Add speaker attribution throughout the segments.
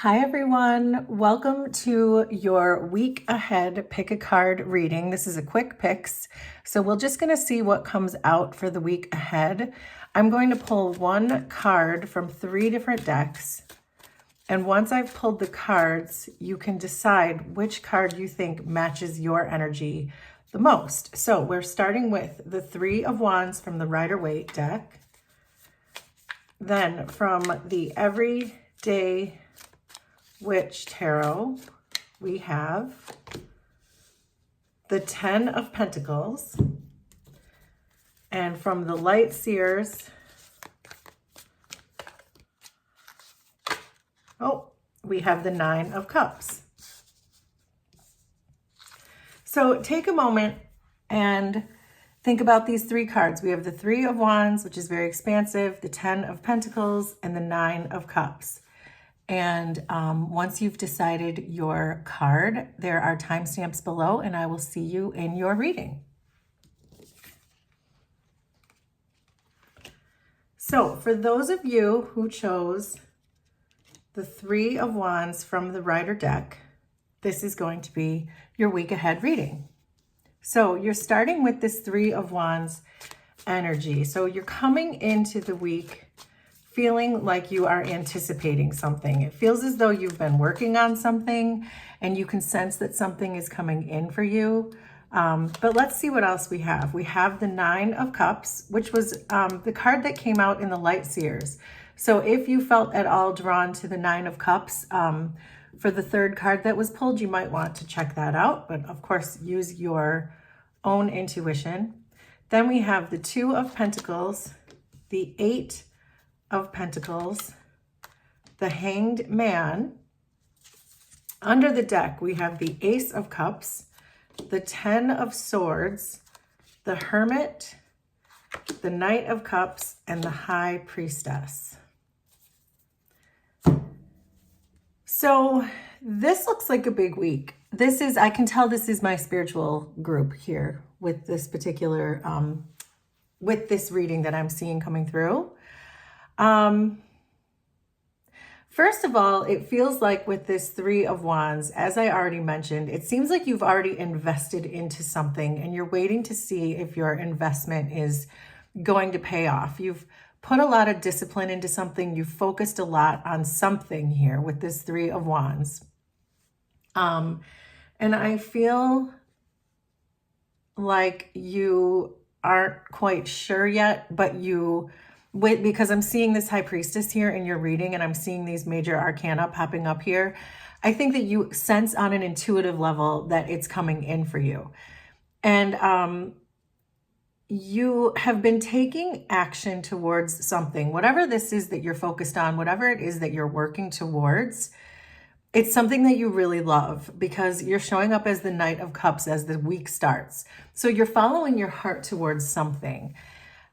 Speaker 1: Hi everyone, welcome to your week ahead pick a card reading. This is a quick picks, so we're just going to see what comes out for the week ahead. I'm going to pull one card from 3 different decks, and once I've pulled the cards, you can decide which card you think matches your energy the most. So we're starting with the 3 of Wands from the Rider-Waite deck, then from the Everyday Witch Tarot, we have the 10 of Pentacles, and from the Light Seers, we have the 9 of Cups. So take a moment and think about these 3 cards. We have the 3 of Wands, which is very expansive, the 10 of Pentacles, and the 9 of Cups. And once you've decided your card, there are timestamps below, and I will see you in your reading. So for those of you who chose the 3 of Wands from the Rider deck, this is going to be your week ahead reading. So you're starting with this 3 of Wands energy. So you're coming into the week feeling like you are anticipating something. It feels as though you've been working on something and you can sense that something is coming in for you. But let's see what else we have. We have the 9 of Cups, which was the card that came out in the Light Seers. So if you felt at all drawn to the 9 of Cups for the 3rd card that was pulled, you might want to check that out. But of course, use your own intuition. Then we have the 2 of Pentacles, the 8 of Pentacles, the Hanged Man. Under the deck, we have the Ace of Cups, the 10 of Swords, the Hermit, the Knight of Cups, and the High Priestess. So this looks like a big week. I can tell this is my spiritual group here with this particular, with this reading that I'm seeing coming through. First of all, it feels like with this 3 of Wands, as I already mentioned, it seems like you've already invested into something and you're waiting to see if your investment is going to pay off. You've put a lot of discipline into something. You've focused a lot on something here with this 3 of Wands. And I feel like you aren't quite sure yet, but because I'm seeing this High Priestess here in your reading and I'm seeing these major arcana popping up here, I think that you sense on an intuitive level that it's coming in for you. And you have been taking action towards something, whatever this is that you're focused on, whatever it is that you're working towards. It's something that you really love because you're showing up as the Knight of Cups as the week starts. So you're following your heart towards something.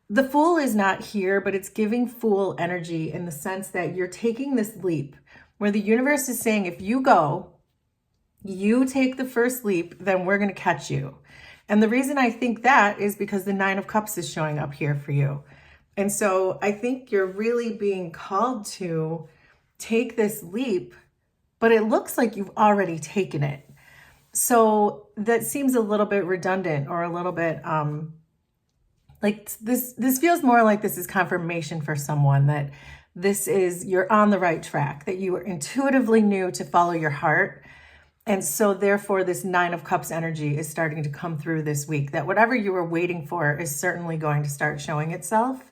Speaker 1: The Fool is not here, but it's giving Fool energy in the sense that you're taking this leap where the universe is saying, if you go, you take the first leap, then we're going to catch you. And the reason I think that is because the 9 of Cups is showing up here for you. And so I think you're really being called to take this leap, but it looks like you've already taken it. So that seems a little bit redundant or a little bit, like this feels more like this is confirmation for someone that you're on the right track, that you intuitively knew to follow your heart. And so therefore this 9 of Cups energy is starting to come through this week, that whatever you were waiting for is certainly going to start showing itself.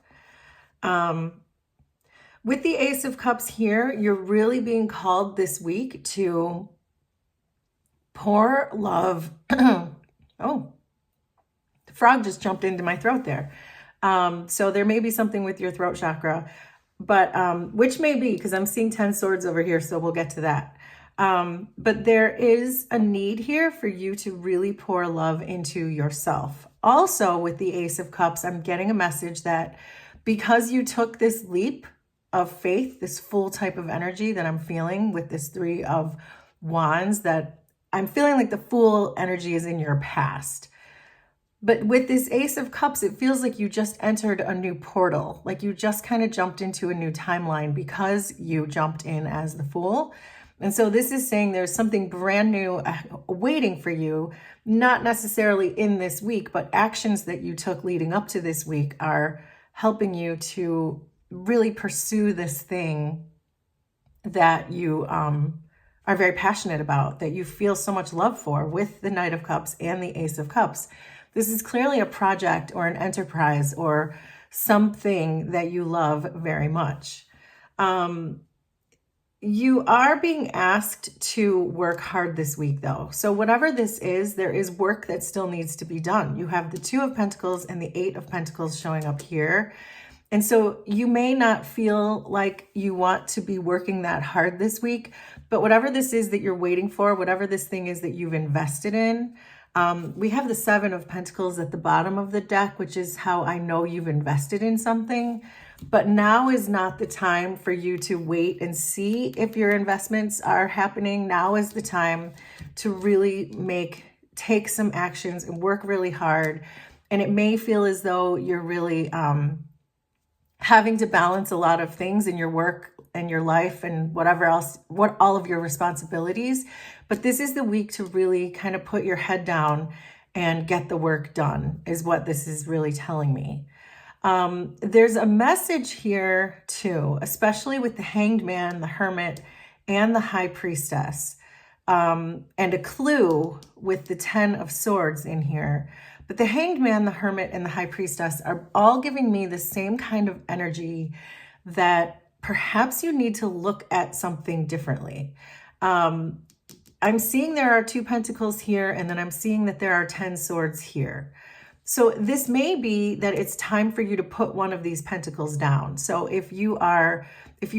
Speaker 1: With the Ace of Cups here, you're really being called this week to pour love. Oh, the frog just jumped into my throat there. So there may be something with your throat chakra, but which may be because I'm seeing 10 swords over here, so we'll get to that. But there is a need here for you to really pour love into yourself. Also with the Ace of Cups, I'm getting a message that because you took this leap of faith, this full type of energy that I'm feeling with this 3 of Wands, that I'm feeling like the Fool energy is in your past. But with this Ace of Cups, it feels like you just entered a new portal, like you just kind of jumped into a new timeline because you jumped in as the Fool. And so this is saying there's something brand new waiting for you, not necessarily in this week, but actions that you took leading up to this week are helping you to really pursue this thing that you are very passionate about, that you feel so much love for, with the Knight of Cups and the Ace of Cups. This is clearly a project or an enterprise or something that you love very much. You are being asked to work hard this week, though. So whatever this is, there is work that still needs to be done. You have the Two of Pentacles and the Eight of Pentacles showing up here. And so you may not feel like you want to be working that hard this week, but whatever this is that you're waiting for, whatever this thing is that you've invested in, we have the Seven of Pentacles at the bottom of the deck, which is how I know you've invested in something. But now is not the time for you to wait and see if your investments are happening. Now is the time to really take some actions and work really hard. And it may feel as though you're really having to balance a lot of things in your work and your life and whatever else, all of your responsibilities. But this is the week to really kind of put your head down and get the work done, is what this is really telling me. There's a message here too, especially with the Hanged Man, the Hermit, and the High Priestess, and a clue with the Ten of Swords in here. But the Hanged Man, the Hermit, and the High Priestess are all giving me the same kind of energy that perhaps you need to look at something differently. I'm seeing there are Two Pentacles here, and then I'm seeing that there are 10 Swords here. So this may be that it's time for you to put one of these pentacles down. So if you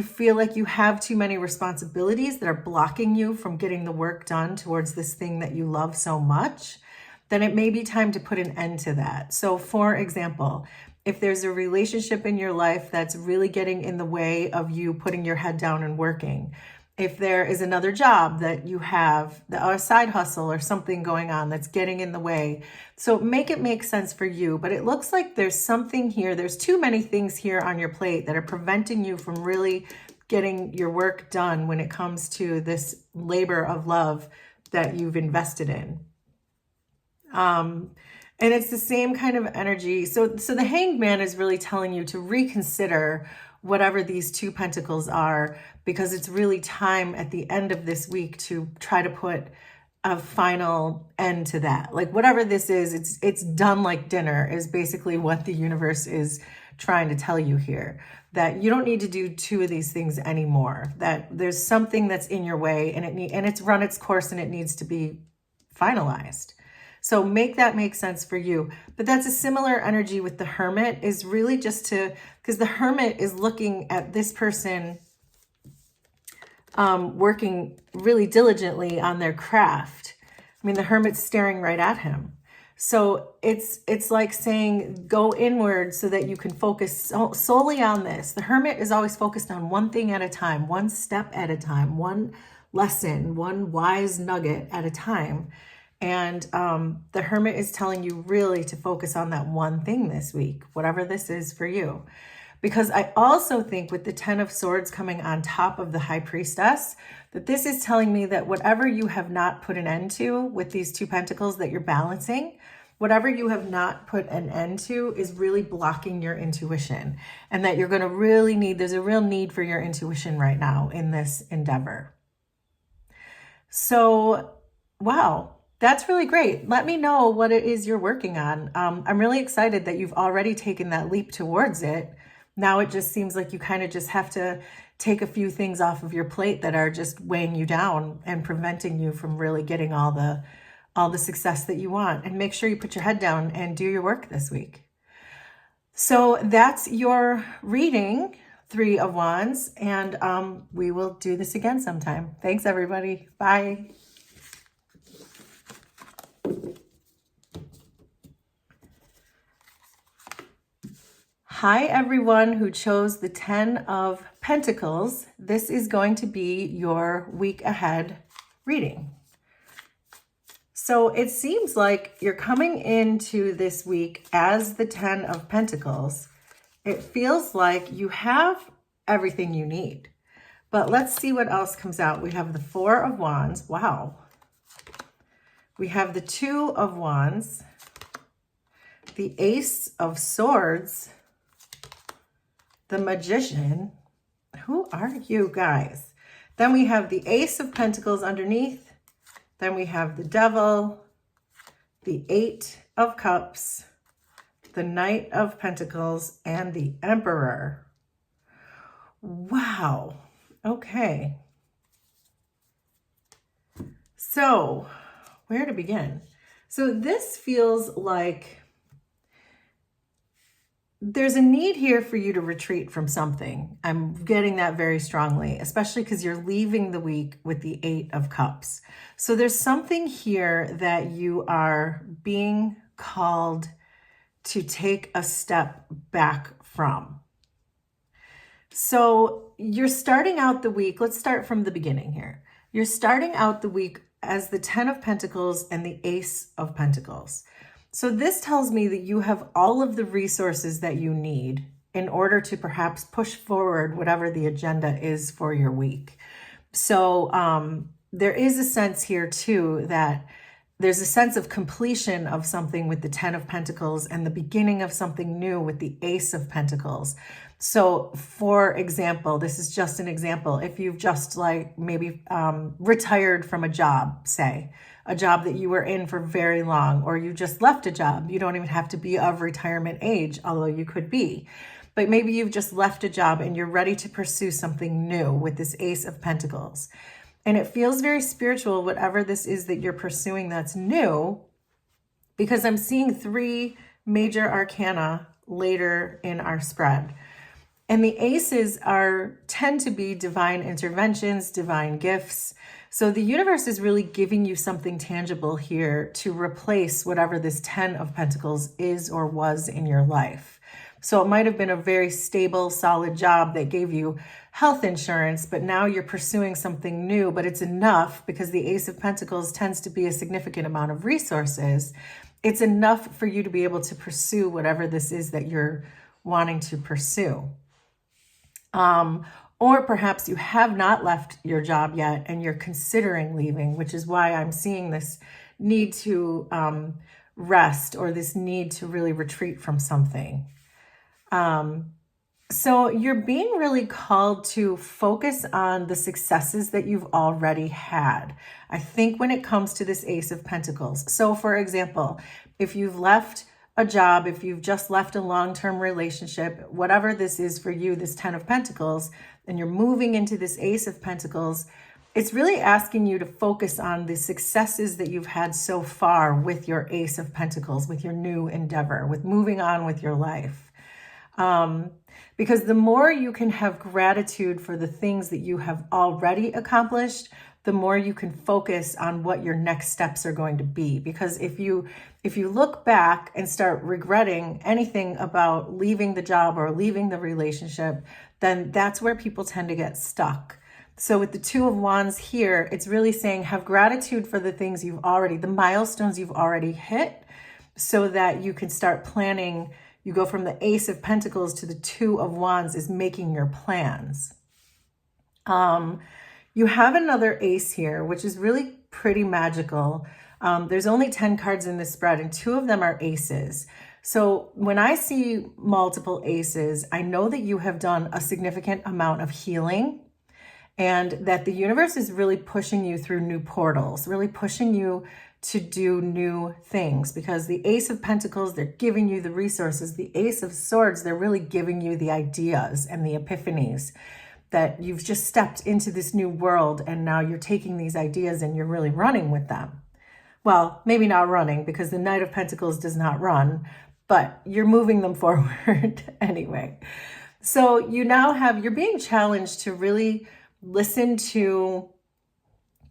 Speaker 1: feel like you have too many responsibilities that are blocking you from getting the work done towards this thing that you love so much, then it may be time to put an end to that. So for example, if there's a relationship in your life that's really getting in the way of you putting your head down and working, if there is another job that you have, a side hustle or something going on that's getting in the way, so make it make sense for you. But it looks like there's something here. There's too many things here on your plate that are preventing you from really getting your work done when it comes to this labor of love that you've invested in. And it's the same kind of energy. So the Hanged Man is really telling you to reconsider whatever these Two Pentacles are, because it's really time at the end of this week to try to put a final end to that. Like whatever this is, it's done like dinner is basically what the universe is trying to tell you here. That you don't need to do two of these things anymore. That there's something that's in your way and it's run its course and it needs to be finalized. So make that make sense for you. But that's a similar energy with the Hermit, is really just because the Hermit is looking at this person working really diligently on their craft. I mean, the Hermit's staring right at him. So it's like saying, go inward so that you can focus solely on this. The Hermit is always focused on one thing at a time, one step at a time, one lesson, one wise nugget at a time. And the Hermit is telling you really to focus on that one thing this week, whatever this is for you. Because I also think with the Ten of Swords coming on top of the High Priestess, that this is telling me that whatever you have not put an end to with these Two Pentacles that you're balancing, whatever you have not put an end to is really blocking your intuition. And that you're going to really there's a real need for your intuition right now in this endeavor. So, wow. That's really great. Let me know what it is you're working on. I'm really excited that you've already taken that leap towards it. Now it just seems like you kind of just have to take a few things off of your plate that are just weighing you down and preventing you from really getting all the success that you want. And make sure you put your head down and do your work this week. So that's your reading, Three of Wands, and we will do this again sometime. Thanks, everybody. Bye. Hi, everyone who chose the 10 of Pentacles. This is going to be your week ahead reading. So it seems like you're coming into this week as the 10 of Pentacles. It feels like you have everything you need, But let's see what else comes out. We have the Four of Wands. Wow. We have the Two of Wands, the Ace of Swords, the Magician. Who are you guys? Then we have the Ace of Pentacles underneath. Then we have the Devil, the Eight of Cups, the Knight of Pentacles, and the Emperor. Wow. Okay. So, where to begin? So this feels like there's a need here for you to retreat from something. I'm getting that very strongly, especially because you're leaving the week with the Eight of Cups. So there's something here that you are being called to take a step back from. So you're starting out the week. Let's start from the beginning here. You're starting out the week as the Ten of Pentacles and the Ace of Pentacles. So this tells me that you have all of the resources that you need in order to perhaps push forward whatever the agenda is for your week. So there is a sense here too that there's a sense of completion of something with the Ten of Pentacles and the beginning of something new with the Ace of Pentacles. So for example, this is just an example. If you've just like maybe retired from a job, say, a job that you were in for very long, or you just left a job. You don't even have to be of retirement age, although you could be. But maybe you've just left a job and you're ready to pursue something new with this Ace of Pentacles. And it feels very spiritual, whatever this is that you're pursuing that's new, because I'm seeing three major arcana later in our spread. And the aces tend to be divine interventions, divine gifts. So the universe is really giving you something tangible here to replace whatever this Ten of Pentacles is or was in your life. So it might have been a very stable, solid job that gave you health insurance, but now you're pursuing something new, but it's enough because the Ace of Pentacles tends to be a significant amount of resources. It's enough for you to be able to pursue whatever this is that you're wanting to pursue. Or perhaps you have not left your job yet and you're considering leaving, which is why I'm seeing this need to rest, or this need to really retreat from something. So you're being really called to focus on the successes that you've already had. I think when it comes to this Ace of Pentacles. So for example, if you've left a job, if you've just left a long-term relationship, whatever this is for you, this Ten of Pentacles, and you're moving into this Ace of Pentacles, it's really asking you to focus on the successes that you've had so far with your Ace of Pentacles, with your new endeavor, with moving on with your life. Because the more you can have gratitude for the things that you have already accomplished, the more you can focus on what your next steps are going to be. Because if you look back and start regretting anything about leaving the job or leaving the relationship, then that's where people tend to get stuck. So with the Two of Wands here, it's really saying have gratitude for the things the milestones you've already hit, so that you can start planning. You go from the Ace of Pentacles to the Two of Wands is making your plans. You have another ace here, which is really pretty magical. There's only 10 cards in this spread, and 2 of them are aces. So when I see multiple aces, I know that you have done a significant amount of healing, and that the universe is really pushing you through new portals, really pushing you to do new things, because the Ace of Pentacles, they're giving you the resources. The Ace of Swords, they're really giving you the ideas and the epiphanies that you've just stepped into this new world, and now you're taking these ideas and you're really running with them. Well, maybe not running, because the Knight of Pentacles does not run, but you're moving them forward anyway. So you're being challenged to really listen to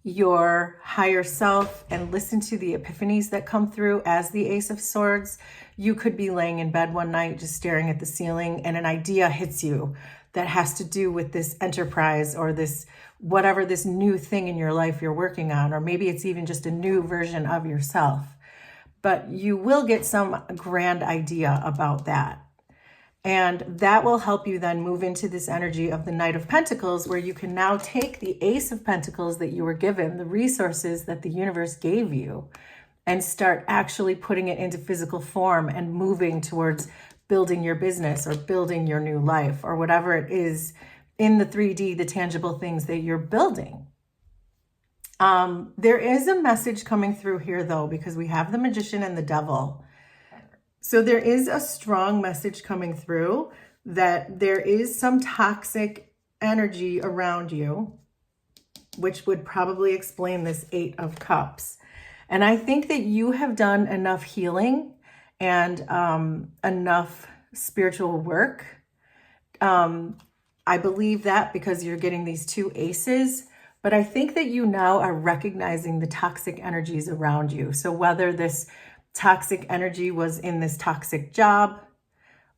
Speaker 1: your higher self and listen to the epiphanies that come through as the Ace of Swords. You could be laying in bed one night just staring at the ceiling, and an idea hits you that has to do with this enterprise or this whatever this new thing in your life you're working on, or maybe it's even just a new version of yourself. But you will get some grand idea about that. And that will help you then move into this energy of the Knight of Pentacles, where you can now take the Ace of Pentacles that you were given, the resources that the universe gave you, and start actually putting it into physical form and moving towards building your business or building your new life or whatever it is in the 3D, the tangible things that you're building. There is a message coming through here though, because we have the Magician and the Devil. So there is a strong message coming through that there is some toxic energy around you, which would probably explain this 8 of Cups. And I think that you have done enough healing and enough spiritual work. I believe that because you're getting these 2 aces, but I think that you now are recognizing the toxic energies around you. So whether this toxic energy was in this toxic job,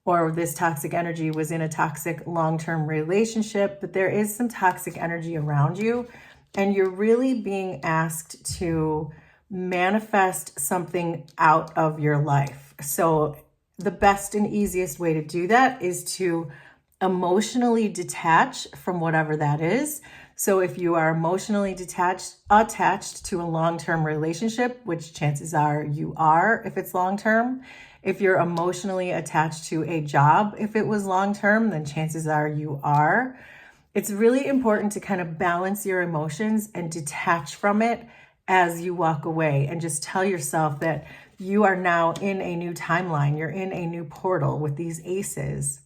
Speaker 1: or this toxic energy was in a toxic long-term relationship, but there is some toxic energy around you, and you're really being asked to manifest something out of your life. So the best and easiest way to do that is to emotionally detach from whatever that is. So if you are emotionally attached to a long-term relationship, which chances are you are if it's long-term, if you're emotionally attached to a job, if it was long-term, then chances are you are. It's really important to kind of balance your emotions and detach from it as you walk away, and just tell yourself that you are now in a new timeline. You're in a new portal with these aces,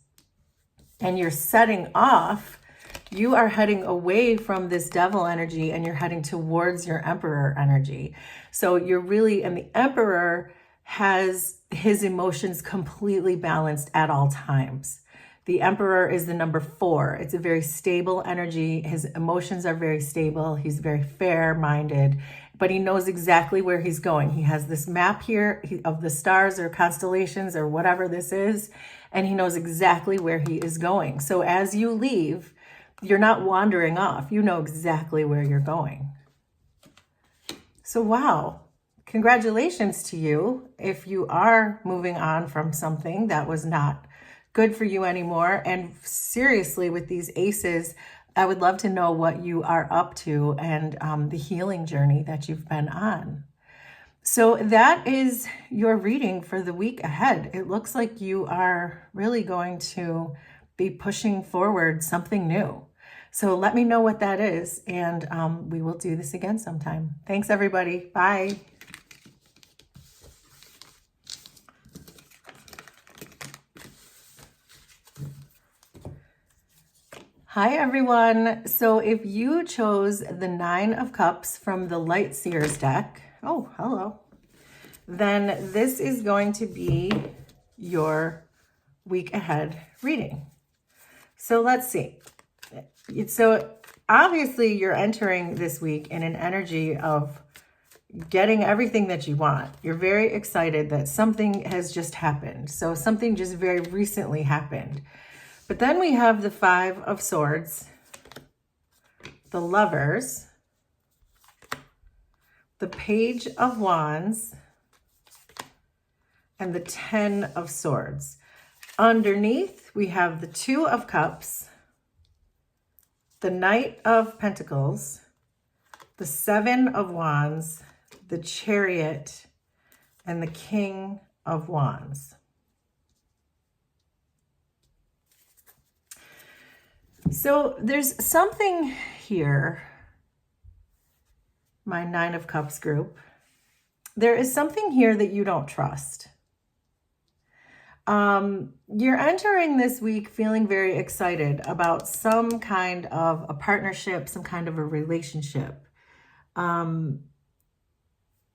Speaker 1: and you're setting off. You are heading away from this Devil energy and you're heading towards your Emperor energy. So you're really, and the Emperor has his emotions completely balanced at all times. The Emperor is the number 4. It's a very stable energy. His emotions are very stable. He's very fair-minded, but he knows exactly where he's going. He has this map here of the stars or constellations or whatever this is, and he knows exactly where he is going. So as you leave, you're not wandering off. You know exactly where you're going. So wow, congratulations to you if you are moving on from something that was not good for you anymore. And seriously, with these aces, I would love to know what you are up to and the healing journey that you've been on. So that is your reading for the week ahead. It looks like you are really going to be pushing forward something new. So let me know what that is, and we will do this again sometime. Thanks, everybody. Bye. Hi, everyone. So if you chose the 9 of Cups from the Light Seers deck, oh, hello, then this is going to be your week ahead reading. So let's see. So obviously you're entering this week in an energy of getting everything that you want. You're very excited that something has just happened. So something just very recently happened. But then we have the 5 of Swords, the Lovers, the Page of Wands, and the 10 of Swords. Underneath, we have the 2 of Cups, the Knight of Pentacles, the 7 of Wands, the Chariot, and the King of Wands. So there's something here, my 9 of Cups group. There is something here that you don't trust. You're entering this week feeling very excited about some kind of a partnership, some kind of a relationship.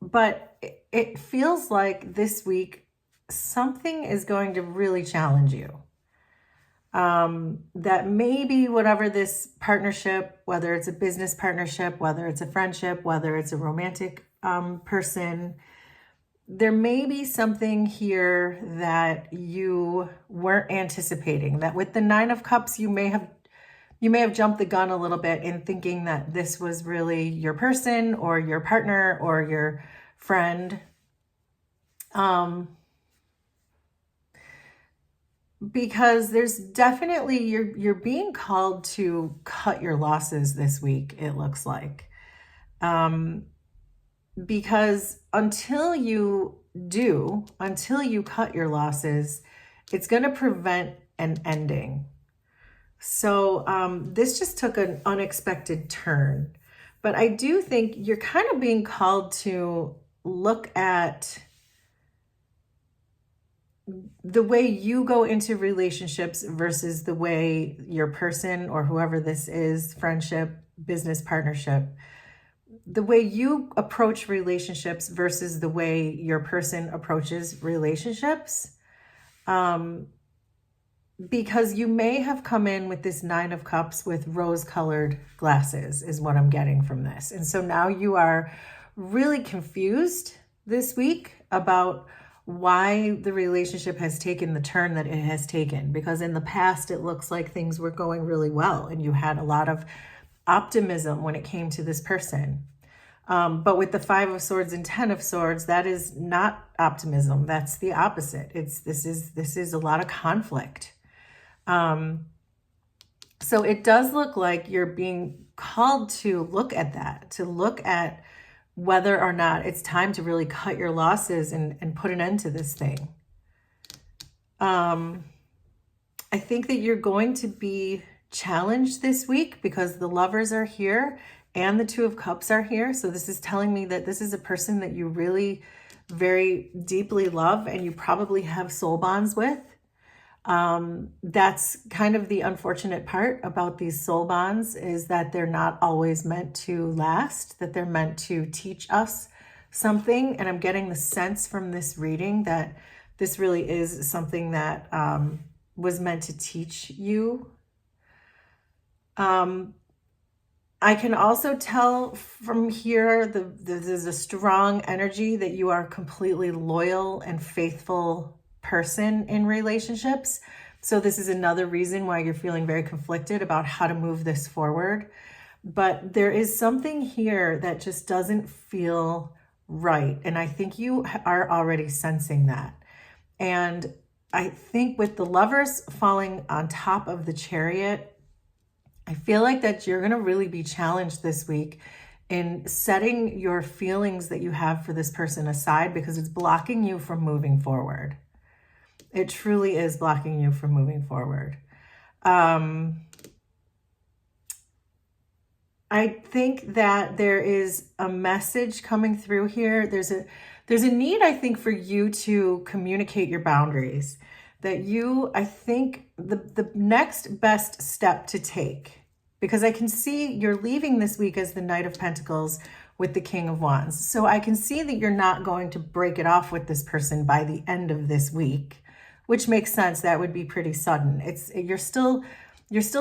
Speaker 1: But it feels like this week something is going to really challenge you. That maybe whatever this partnership, whether it's a business partnership, whether it's a friendship, whether it's a romantic person, there may be something here that you weren't anticipating. That with the 9 of Cups, you may have jumped the gun a little bit in thinking that this was really your person or your partner or your friend. because there's definitely, you're being called to cut your losses this week, it looks like. Because until you cut your losses, it's going to prevent an ending. So this just took an unexpected turn. But I do think you're kind of being called to look at the way you go into relationships versus the way your person, or whoever this is, friendship, business partnership, the way you approach relationships versus the way your person approaches relationships. Because you may have come in with this 9 of Cups with rose-colored glasses is what I'm getting from this. And so now you are really confused this week about why the relationship has taken the turn that it has taken. Because in the past, it looks like things were going really well and you had a lot of optimism when it came to this person. But with the 5 of Swords and 10 of Swords, that is not optimism. That's the opposite. This is a lot of conflict. So it does look like you're being called to look at that, to look at whether or not it's time to really cut your losses and put an end to this thing. I think that you're going to be challenged this week because the Lovers are here and the 2 of Cups are here. So this is telling me that this is a person that you really very deeply love and you probably have soul bonds with. That's kind of the unfortunate part about these soul bonds, is that they're not always meant to last, that they're meant to teach us something. And I'm getting the sense from this reading that this really is something that was meant to teach you. I can also tell from here, there's a strong energy that you are a completely loyal and faithful person in relationships. So this is another reason why you're feeling very conflicted about how to move this forward. But there is something here that just doesn't feel right. And I think you are already sensing that. And I think with the Lovers falling on top of the Chariot, I feel like that you're going to really be challenged this week in setting your feelings that you have for this person aside, because it's blocking you from moving forward. It truly is blocking you from moving forward. I think that there is a message coming through here. There's a need, I think, for you to communicate your boundaries. That I think the next best step to take, because I can see you're leaving this week as the Knight of Pentacles with the King of Wands. So I can see that you're not going to break it off with this person by the end of this week, which makes sense. That would be pretty sudden. You're still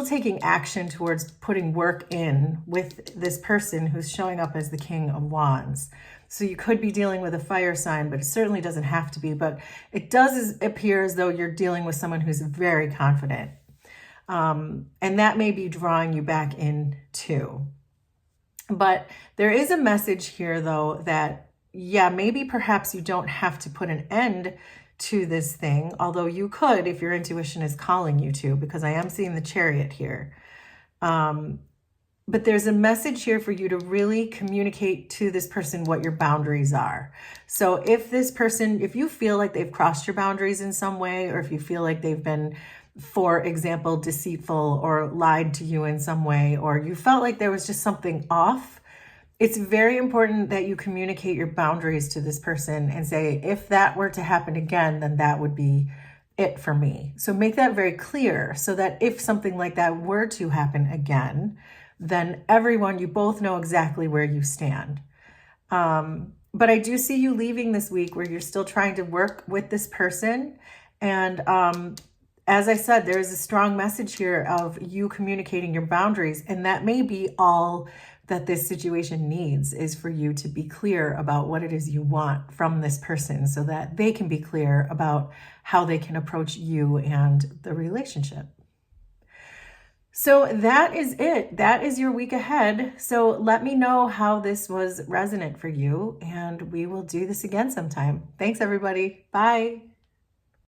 Speaker 1: taking action towards putting work in with this person who's showing up as the King of Wands. So you could be dealing with a fire sign, but it certainly doesn't have to be. But it does appear as though you're dealing with someone who's very confident. And that may be drawing you back in too. But there is a message here, though, that, yeah, maybe perhaps you don't have to put an end to this thing, although you could if your intuition is calling you to, because I am seeing the Chariot here. But there's a message here for you to really communicate to this person what your boundaries are. So if you feel like they've crossed your boundaries in some way, or if you feel like they've been, for example, deceitful or lied to you in some way, or you felt like there was just something off, it's very important that you communicate your boundaries to this person and say, if that were to happen again, then that would be it for me. So make that very clear so that if something like that were to happen again, then you both know exactly where you stand. But I do see you leaving this week where you're still trying to work with this person. And as I said, there is a strong message here of you communicating your boundaries. And that may be all that this situation needs, is for you to be clear about what it is you want from this person so that they can be clear about how they can approach you and the relationship. So that is it. That is your week ahead. So let me know how this was resonant for you, and we will do this again sometime. Thanks, everybody. Bye.